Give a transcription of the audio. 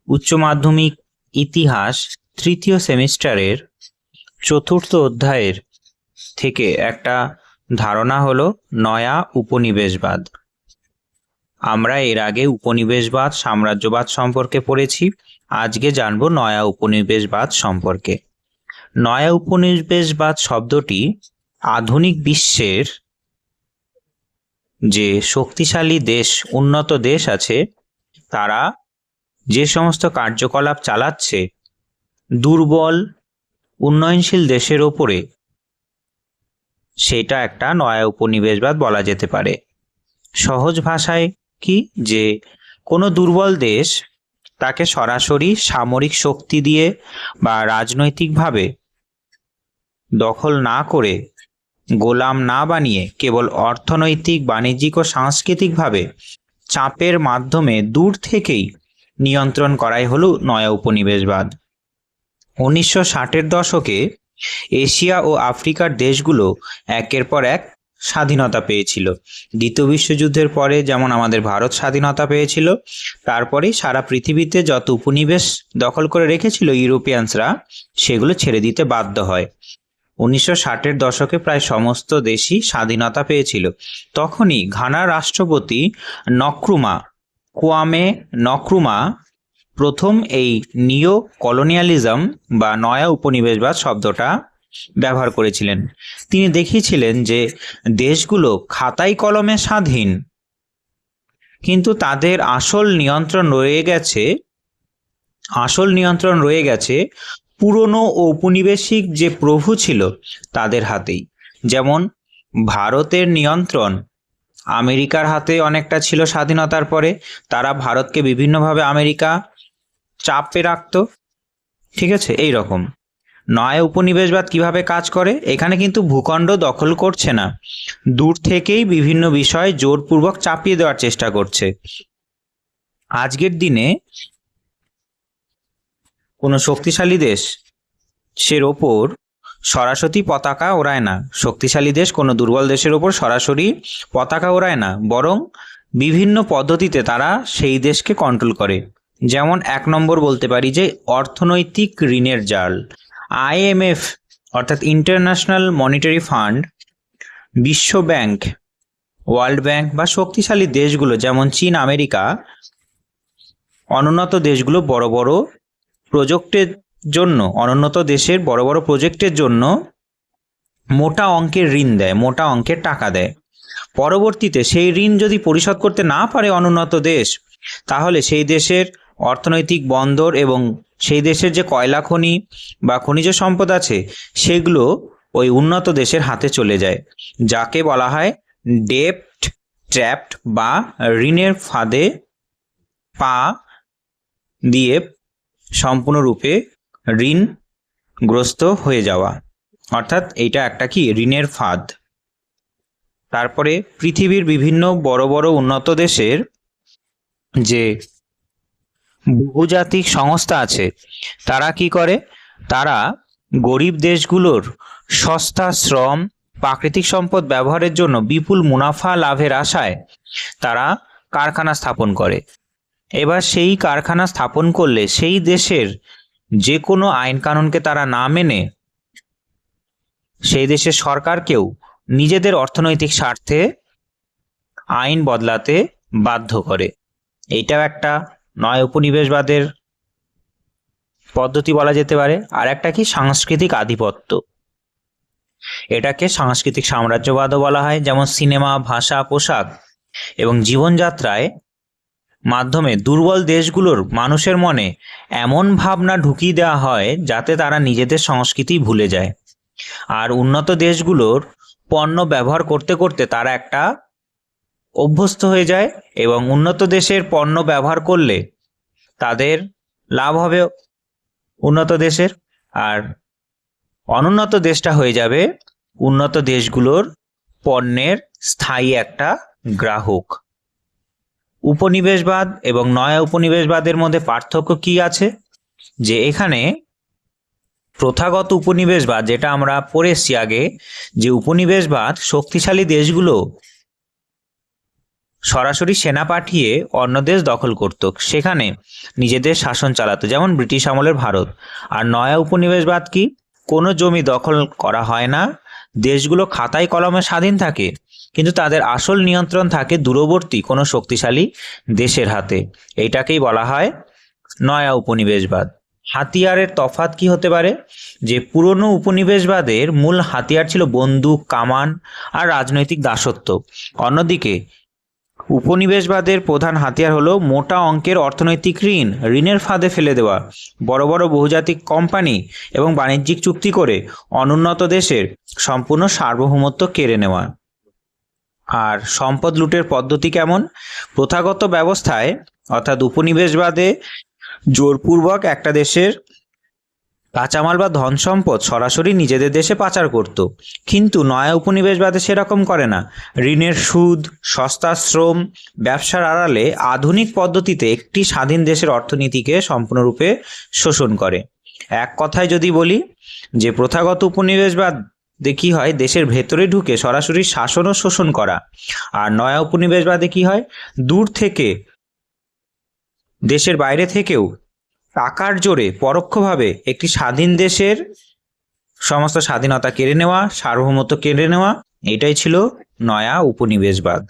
উচ্চ মাধ্যমিক ইতিহাস তৃতীয় সেমিস্টারের চতুর্থ অধ্যায়ের থেকে একটা ধারণা হলো নয়া উপনিবেশবাদ। আমরা এর আগে উপনিবেশবাদ, সাম্রাজ্যবাদ সম্পর্কে পড়েছি। আজকে জানবো নয়া উপনিবেশবাদ সম্পর্কে। নয়া উপনিবেশবাদ শব্দটি আধুনিক বিশ্বের যে শক্তিশালী দেশ, উন্নত দেশ আছে, তারা যে সমস্ত কার্যকলাপ চালাচ্ছে দুর্বল উন্নয়নশীল দেশের ওপরে, সেটা একটা নয়া উপনিবেশবাদ বলা যেতে পারে। সহজ ভাষায় কি, যে কোনো দুর্বল দেশ তাকে সরাসরি সামরিক শক্তি দিয়ে বা রাজনৈতিকভাবে দখল না করে, গোলাম না বানিয়ে, কেবল অর্থনৈতিক, বাণিজ্যিক ও সাংস্কৃতিকভাবে চাপের মাধ্যমে দূর থেকেই নিয়ন্ত্রণ করাই হলো নয়া উপনিবেশবাদ। 1960-এর দশকে এশিয়া ও আফ্রিকার দেশগুলো একের পর এক স্বাধীনতা পেয়েছিল। দ্বিতীয় বিশ্বযুদ্ধের পরে যেমন আমাদের ভারত স্বাধীনতা পেয়েছিল, তারপরেই সারা পৃথিবীতে যত উপনিবেশ দখল করে রেখেছিল ইউরোপিয়ানসরা, সেগুলো ছেড়ে দিতে বাধ্য হয়। 1960-এর দশকে প্রায় সমস্ত দেশই স্বাধীনতা পেয়েছিল। তখনই ঘানার রাষ্ট্রপতি কোয়ামে নক্রুমা প্রথম এই নিও কলোনিয়ালিজম বা নয়া উপনিবেশবাদ শব্দটা ব্যবহার করেছিলেন। তিনি দেখিয়েছিলেন যে দেশগুলো খাতায় কলমে স্বাধীন, কিন্তু তাদের আসল নিয়ন্ত্রণ রয়ে গেছে পুরনো ঔপনিবেশিক যে প্রভু ছিল তাদের হাতেই। যেমন ভারতের নিয়ন্ত্রণ আমেরিকার হাতে অনেকটা ছিল স্বাধীনতার পরে। তারা ভারতকে বিভিন্নভাবে আমেরিকা চাপে রাখত, ঠিক আছে। এই রকম নয়া উপনিবেশবাদ কিভাবে কাজ করে, এখানে কিন্তু ভূখণ্ড দখল করছে না, দূর থেকেই বিভিন্ন বিষয় জোরপূর্বক চাপিয়ে দেওয়ার চেষ্টা করছে। আজকের দিনে কোনো শক্তিশালী দেশ সের ওপর সরাসরি পতাকা ওড়ায় না। শক্তিশালী দেশ কোনো দুর্বল দেশের ওপর সরাসরি পতাকা ওড়ায় না, বরং বিভিন্ন পদ্ধতিতে তারা সেই দেশকে কন্ট্রোল করে। যেমন 1 নম্বর বলতে পারি যে অর্থনৈতিক ঋণের জাল। IMF অর্থাৎ ইন্টারন্যাশনাল মনিটারি ফান্ড, বিশ্ব ব্যাংক, ওয়ার্ল্ড ব্যাংক বা শক্তিশালী দেশগুলো যেমন চীন, আমেরিকা, অনুন্নত দেশগুলো অনুন্নত দেশের বড় বড় প্রজেক্টের জন্য মোটা অঙ্কের ঋণ দেয়, মোটা অঙ্কের টাকা দেয়। পরবর্তীতে সেই ঋণ যদি পরিশোধ করতে না পারে অনুন্নত দেশ, তাহলে সেই দেশের অর্থনৈতিক বন্দর এবং সেই দেশের যে কয়লা খনি বা খনিজ সম্পদ আছে, সেগুলো ওই উন্নত দেশের হাতে চলে যায়, যাকে বলা হয় ডেপ্ট ট্র্যাপড বা ঋণের ফাঁদে পা দিয়ে সম্পূর্ণরূপে ঋণগ্রস্ত হয়ে যাওয়া। অর্থাৎ এইটা একটা কি, ঋণের ফাঁদ। তারপরে পৃথিবীর বিভিন্ন বড় বড় উন্নত দেশের যে বহুজাতিক সংস্থা আছে, তারা কি করে, তারা গরিব দেশগুলোর সস্তা শ্রম, প্রাকৃতিক সম্পদ ব্যবহারের জন্য বিপুল মুনাফা লাভের আশায় তারা কারখানা স্থাপন করে। এবার সেই কারখানা স্থাপন করলে সেই দেশের যে কোনো আইন কানুনকে তারা না মেনে সেই দেশের সরকারকেও নিজেদের অর্থনৈতিক স্বার্থে আইন বদলাতে বাধ্য করে। এইটাও একটা নয়া উপনিবেশবাদের পদ্ধতি বলা যেতে পারে। আর একটা কি, সাংস্কৃতিক আধিপত্য। এটাকে সাংস্কৃতিক সাম্রাজ্যবাদও বলা হয়। যেমন সিনেমা, ভাষা, পোশাক এবং জীবনযাত্রায় মাধ্যমে দুর্বল দেশগুলোর মানুষের মনে এমন ভাবনা ঢুকিয়ে দেওয়া হয় যাতে তারা নিজেদের সংস্কৃতি ভুলে যায়। আর উন্নত দেশগুলোর পণ্য ব্যবহার করতে করতে তারা একটা অভ্যস্ত হয়ে যায়, এবং উন্নত দেশের পণ্য ব্যবহার করলে তাদের লাভ হবে উন্নত দেশের, আর অনুন্নত দেশটা হয়ে যাবে উন্নত দেশগুলোর পণ্যের স্থায়ী একটা গ্রাহক। উপনিবেশবাদ এবং নয়া উপনিবেশবাদের মধ্যে পার্থক্য কি আছে, যে এখানে প্রথাগত উপনিবেশবাদ, যেটা আমরা পড়ে এসছি আগে, যে উপনিবেশবাদ শক্তিশালী দেশগুলো সরাসরি সেনা পাঠিয়ে অন্য দেশ দখল করত, সেখানে নিজেদের শাসন চালাতো, যেমন ব্রিটিশ আমলের ভারত। আর নয়া উপনিবেশবাদ কি? কোনো জমি দখল করা হয় না, দেশগুলো খাতায় কলমে স্বাধীন থাকে, কিন্তু তাদের আসল নিয়ন্ত্রণ থাকে দূরবর্তী কোনো শক্তিশালী দেশের হাতে। এইটাকেই বলা হয় নয়া উপনিবেশবাদ। হাতিয়ারের তফাৎ কি হতে পারে? যে পুরনো উপনিবেশবাদের মূল হাতিয়ার ছিল বন্দুক, কামান আর রাজনৈতিক দাসত্ব। অন্যদিকে উপনিবেশবাদের প্রধান হাতিয়ার হলো মোটা অঙ্কের অর্থনৈতিক ঋণের ফাঁদে ফেলে দেওয়া, বড় বড় বহুজাতিক কোম্পানি এবং বাণিজ্যিক চুক্তি করে অনুন্নত দেশের সম্পূর্ণ সার্বভৌমত্ব কেড়ে নেওয়া। আর সম্পদ লুটের পদ্ধতি কেমন? প্রথাগত ব্যবস্থায় অর্থাৎ উপনিবেশবাদে জোরপূর্বক একটা দেশের কাঁচামাল বা ধন সম্পদ সরাসরি নিজেদের দেশে পাচার করত, কিন্তু নয়া উপনিবেশবাদে সেরকম করে না। ঋণের সুদ, সস্তা শ্রম, ব্যবসার আড়ালে আধুনিক পদ্ধতিতে একটি স্বাধীন দেশের অর্থনীতিকে সম্পূর্ণরূপে শোষণ করে। এক কথায় যদি বলি যে প্রথাগত উপনিবেশবাদ কি হয়, দেশের ভেতরে ঢুকে সরাসরি শাসন ও শোষণ করা। আর নয়া উপনিবেশবাদে কি হয়, দূর থেকে, দেশের বাইরে থেকেও টাকার জোরে পরোক্ষভাবে একটি স্বাধীন দেশের সমস্ত স্বাধীনতা কেড়ে নেওয়া, সার্বভৌমত্ব কেড়ে নেওয়া। এটাই ছিল নয়া উপনিবেশবাদ।